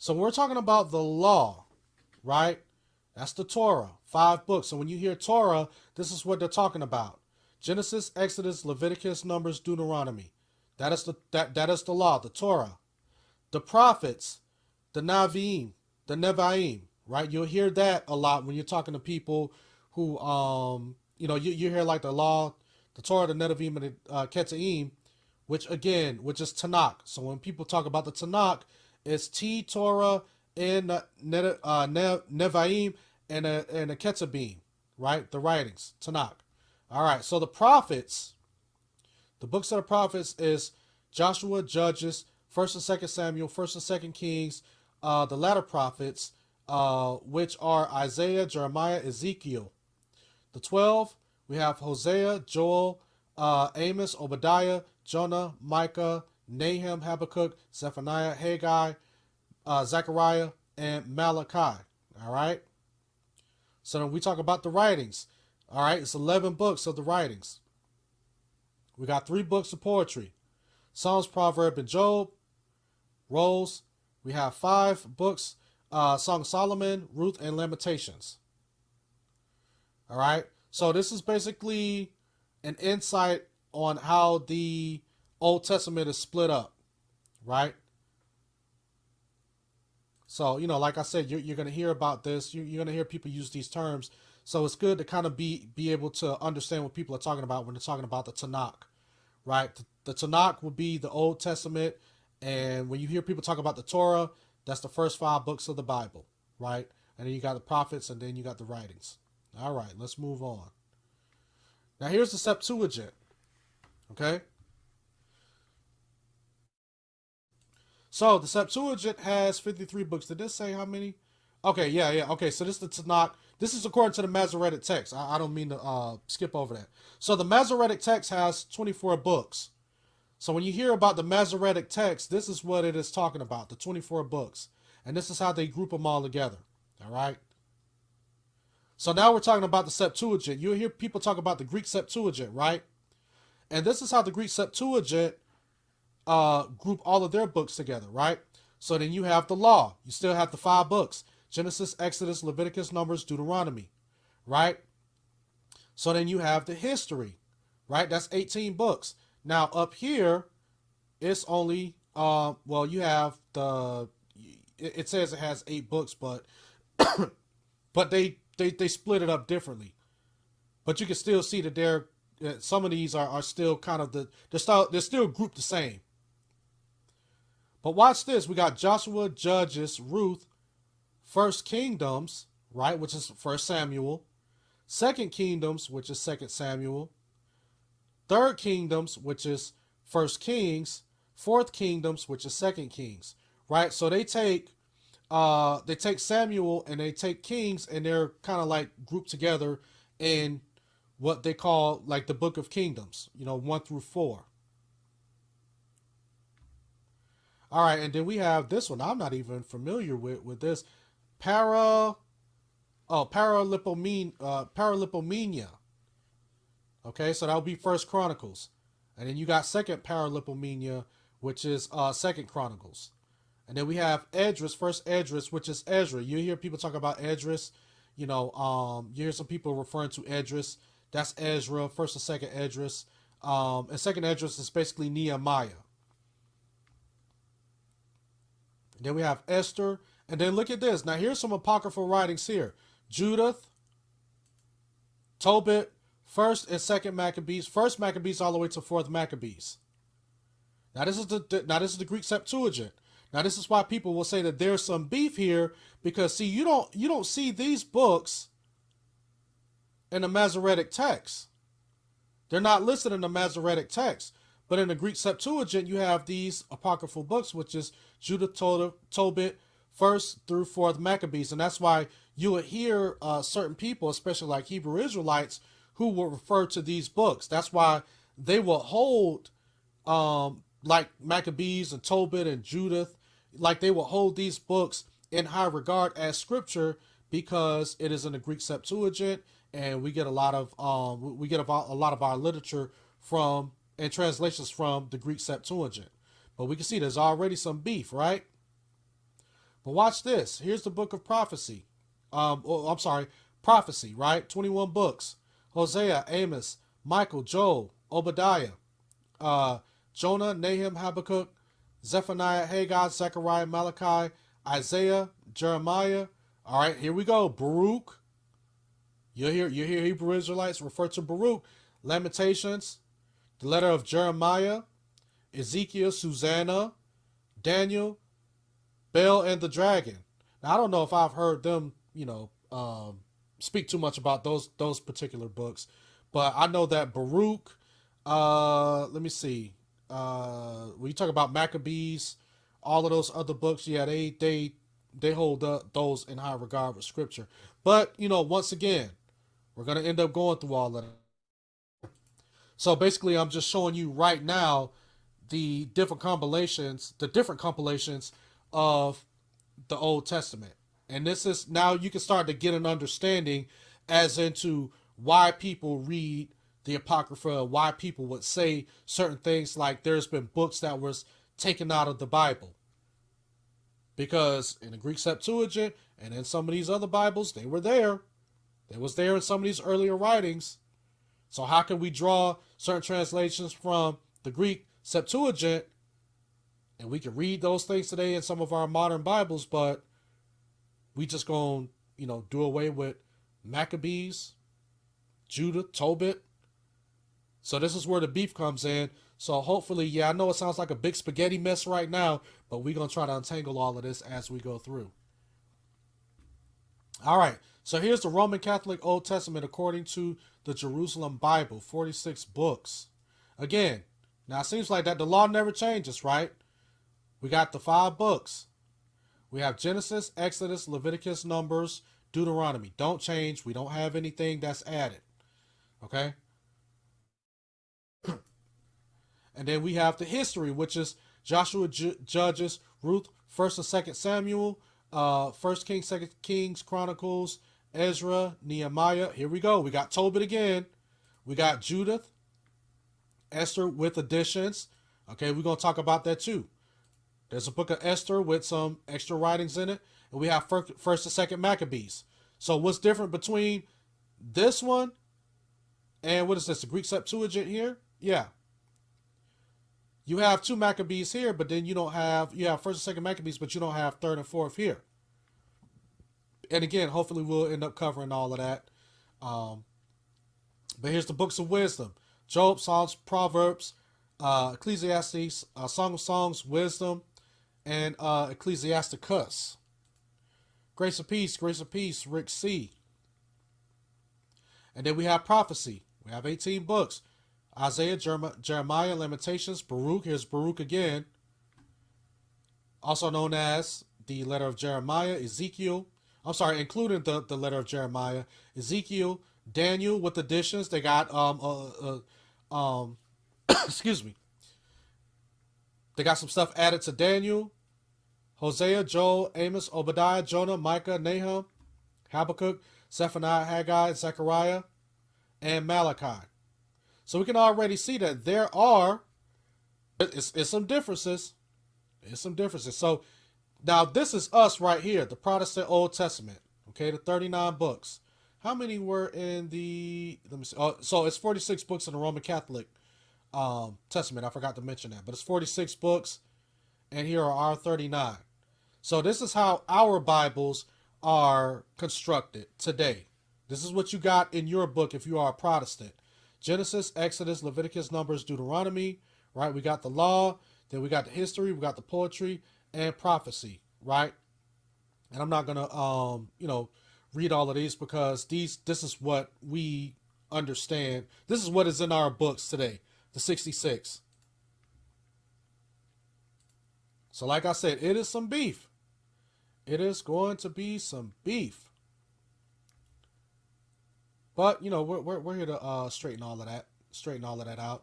So when we're talking about the law, right? That's the Torah, 5 books. So when you hear Torah, this is what they're talking about. Genesis, Exodus, Leviticus, Numbers, Deuteronomy. That is the law, the Torah. The prophets, the Navim, the Nevi'im, right? You'll hear that a lot when you're talking to people who, you hear like the law, the Torah, the Nevi'im, and the Keta'im, which is Tanakh. So when people talk about the Tanakh, it's T, Torah, and Nevi'im, and a Ketubim, right? The writings, Tanakh. All right, so the prophets, the books of the prophets is Joshua, Judges, 1st and 2nd Samuel, 1st and 2nd Kings, the latter prophets, which are Isaiah, Jeremiah, Ezekiel. The 12, we have Hosea, Joel, Amos, Obadiah, Jonah, Micah, Nahum, Habakkuk, Zephaniah, Haggai, Zechariah, and Malachi. All right. So then we talk about the writings. All right. It's 11 books of the writings. We got 3 books of poetry: Psalms, Proverbs, and Job. Rolls. We have 5 books: Song of Solomon, Ruth, and Lamentations. All right. So this is basically an insight on how the Old Testament is split up, right? So, like I said, you're going to hear about this. You're going to hear people use these terms. So it's good to kind of be able to understand what people are talking about when they're talking about the Tanakh, right? The Tanakh will be the Old Testament. And when you hear people talk about the Torah, that's the first 5 books of the Bible, right? And then you got the prophets, and then you got the writings. All right, let's move on. Now here's the Septuagint, okay? So the Septuagint has 53 books. Did this say how many? Okay, yeah. Okay, so this is the Tanakh. This is according to the Masoretic text. I don't mean to skip over that. So the Masoretic text has 24 books. So when you hear about the Masoretic text, this is what it is talking about, the 24 books. And this is how they group them all together, all right? So now we're talking about the Septuagint. You'll hear people talk about the Greek Septuagint, right? And this is how the Greek Septuagint group all of their books together, right? So then you have the law. You still have the 5 books: Genesis, Exodus, Leviticus, Numbers, Deuteronomy, right? So then you have the history, right? That's 18 books. Now up here, it's only, you have it says it has 8 books, but but they split it up differently. But you can still see that some of these are still kind of they're still grouped the same. But watch this. We got Joshua, Judges, Ruth, 1st Kingdoms, right, which is 1st Samuel, 2nd Kingdoms, which is 2nd Samuel, 3rd Kingdoms, which is 1st Kings, 4th Kingdoms, which is 2nd Kings, right? So they take Samuel and they take Kings, and they're kind of like grouped together in what they call like the Book of Kingdoms, 1 through 4. All right, and then we have this one. I'm not even familiar with this. Paralipomenia. Okay, so that would be 1st Chronicles. And then you got 2nd Paralipomenia, which is 2nd Chronicles. And then we have Esdras, 1st Esdras, which is Ezra. You hear people talk about Esdras. You hear some people referring to Esdras. That's Ezra, 1st and 2nd Esdras. And 2nd Esdras is basically Nehemiah. And then we have Esther. And then look at this. Now here's some apocryphal writings here. Judith, Tobit, 1st and 2nd Maccabees, 1st Maccabees all the way to 4th Maccabees. Now this is the Greek Septuagint. Now this is why people will say that there's some beef here, because see, you don't see these books in the Masoretic text. They're not listed in the Masoretic text. But in the Greek Septuagint, you have these apocryphal books, which is Judith, Tobit, 1st through 4th Maccabees. And that's why you would hear certain people, especially like Hebrew Israelites, who will refer to these books. That's why they will hold like Maccabees and Tobit and Judith, like they will hold these books in high regard as scripture, because it is in the Greek Septuagint, and we get a lot of our literature from and translations from the Greek Septuagint. But we can see there's already some beef, right? But watch this. Here's the book of prophecy. I'm sorry, prophecy, right? 21 books. Hosea, Amos, Michael, Joel, Obadiah, Jonah, Nahum, Habakkuk, Zephaniah, Haggai, Zechariah, Malachi, Isaiah, Jeremiah. All right, here we go. Baruch. You hear Hebrew Israelites refer to Baruch. Lamentations, the letter of Jeremiah, Ezekiel, Susanna, Daniel, Bel and the Dragon. Now I don't know if I've heard them, speak too much about those particular books, but I know that Baruch. Let me see. When you talk about Maccabees, all of those other books, yeah, they hold those in high regard with Scripture. But once again, we're gonna end up going through all of that. So basically, I'm just showing you right now the different compilations of the Old Testament. And this is now you can start to get an understanding as into why people read the Apocrypha, why people would say certain things like there's been books that was taken out of the Bible. Because in the Greek Septuagint and in some of these other Bibles, they were there. They was there in some of these earlier writings. So how can we draw certain translations from the Greek Septuagint and we can read those things today in some of our modern Bibles, but we just gonna, do away with Maccabees, Judah, Tobit. So this is where the beef comes in. So hopefully, yeah, I know it sounds like a big spaghetti mess right now, but we're gonna try to untangle all of this as we go through. All right, so here's the Roman Catholic Old Testament according to the Jerusalem Bible, 46 books. Again, now it seems like that the law never changes, right? We got the 5 books. We have Genesis, Exodus, Leviticus, Numbers, Deuteronomy. Don't change. We don't have anything that's added. Okay? And then we have the history, which is Joshua, Judges, Ruth, 1st and 2nd Samuel, 1st Kings, 2nd Kings, Chronicles, Ezra, Nehemiah. Here we go. We got Tobit again. We got Judith, Esther with additions. Okay, we're going to talk about that too. There's a book of Esther with some extra writings in it. And we have 1st and 2nd Maccabees. So what's different between this one and what is this, the Greek Septuagint here? Yeah. You have 2 Maccabees here, but then you have 1st and 2nd Maccabees, but you don't have 3rd and 4th here. And again, hopefully we'll end up covering all of that. But here's the books of wisdom. Job, Psalms, Proverbs, Ecclesiastes, Song of Songs, Wisdom, and Ecclesiasticus. Grace of peace, Rick C. And then we have prophecy. We have 18 books. Isaiah, Jeremiah, Lamentations, Baruch. Here's Baruch again. Also known as the letter of Jeremiah, Ezekiel. I'm sorry, including the letter of Jeremiah, Ezekiel, Daniel with additions. They got excuse me. They got some stuff added to Daniel, Hosea, Joel, Amos, Obadiah, Jonah, Micah, Nahum, Habakkuk, Zephaniah, Haggai, Zechariah, and Malachi. So we can already see that there are it's some differences. There's some differences. So now this is us right here, the Protestant Old Testament. Okay, the 39 books. How many were in the? Let me see. So it's 46 books in the Roman Catholic Testament. I forgot to mention that, but it's 46 books, and here are our 39. So this is how our Bibles are constructed today. This is what you got in your book if you are a Protestant. Genesis, Exodus, Leviticus, Numbers, Deuteronomy, right? We got the law, then we got the history, we got the poetry, and prophecy, right? And I'm not going to, read all of these because this is what we understand. This is what is in our books today, the 66. So like I said, it is some beef. It is going to be some beef. But, we're here to straighten all of that out.